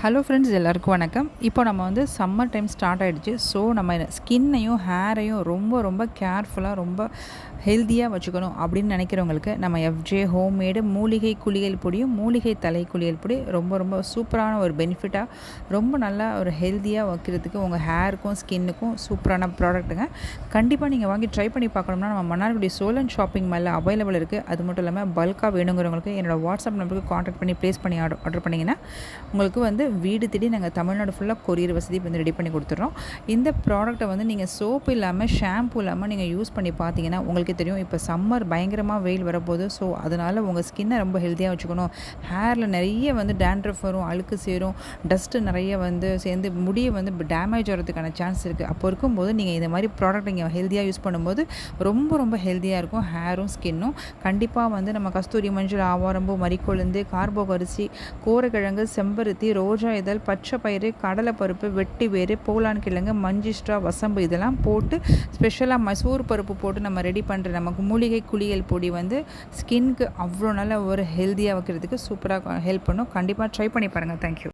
Hello friends, எல்லாருக்கும் வணக்கம். இப்போ நம்ம வந்து சம்மர் டைம் ஸ்டார்ட் ஆகிடுச்சு. ஸோ நம்ம ஸ்கின்னையும் ஹேரையும் ரொம்ப ரொம்ப கேர்ஃபுல்லாக ரொம்ப ஹெல்த்தியாக வச்சுக்கணும் அப்படின்னு நினைக்கிறவங்களுக்கு நம்ம எஃப்ஜே ஹோம்மேடு மூலிகை குளியல் பொடியும் மூலிகை தலை குளியல் பொடி ரொம்ப ரொம்ப சூப்பரான ஒரு பெனிஃபிட்டாக ரொம்ப நல்லா ஒரு ஹெல்த்தியாக வைக்கிறதுக்கு உங்கள் ஹேருக்கும் ஸ்கின்னுக்கும் சூப்பரான ப்ராடக்ட்டுங்க. கண்டிப்பாக நீங்கள் வாங்கி ட்ரை பண்ணி பார்க்கணும்னா நம்ம மன்னார்குடி சோலன் ஷாப்பிங் மாலில் அவைலபிள் இருக்குது. அது மட்டும் இல்லாமல் பல்காக வேணுங்கிறவங்களுக்கு என்னோடய வாட்ஸ்அப் நம்பருக்கு காண்டாக்ட் பண்ணி ப்ளேஸ் பண்ணி ஆர்டர் பண்ணிங்கன்னா உங்களுக்கு வந்து வீடு தேடி நாங்கள் தமிழ்நாடு ஃபுல்லாக கொரியர் வசதி வந்து ரெடி பண்ணி கொடுத்துட்றோம். இந்த ப்ராடக்ட்டை வந்து நீங்கள் சோப்பு இல்லாமல் ஷாம்பு இல்லாமல் நீங்கள் யூஸ் பண்ணி பார்த்தீங்கன்னா உங்களுக்கே தெரியும். இப்போ சம்மர் பயங்கரமாக வெயில் வரப்போகுது. ஸோ அதனால் உங்கள் ஸ்கின்னை ரொம்ப ஹெல்த்தியாக வச்சுக்கணும். ஹேரில் நிறைய வந்து டேண்ட்ரஃப் வரும், அழுக்கு சேரும், டஸ்ட்டு நிறைய வந்து சேர்ந்து முடியை வந்து டேமேஜ் ஆகிறதுக்கான சான்ஸ் இருக்குது. அப்போ இருக்கும்போது நீங்கள் இந்த மாதிரி ப்ராடக்ட் நீங்கள் ஹெல்த்தியாக யூஸ் பண்ணும்போது ரொம்ப ரொம்ப ஹெல்த்தியாக இருக்கும் ஹேரும் ஸ்கின்னும். கண்டிப்பாக வந்து நம்ம கஸ்தூரி மஞ்சள், ஆவாரம்பூ, மரிக்கொழுந்து, கார்போகரிசி, கோரக்கிழங்கு, செம்பருத்தி, ரோஜா இதழ், பச்சை பயிறு, கடலைப்பருப்பு, வெட்டி வேறு, போலான் கிழங்கு, மஞ்சிஷ்டா, வசம்பு இதெல்லாம் போட்டு ஸ்பெஷலாக மசூர் பருப்பு போட்டு நம்ம ரெடி பண்ணுற நமக்கு மூலிகை குளியல் பொடி வந்து ஸ்கின்க்கு அவ்வளோ நல்ல ஒரு ஹெல்த்தியாக வைக்கிறதுக்கு சூப்பராக ஹெல்ப் பண்ணும். கண்டிப்பாக ட்ரை பண்ணி பாருங்கள். தேங்க்யூ.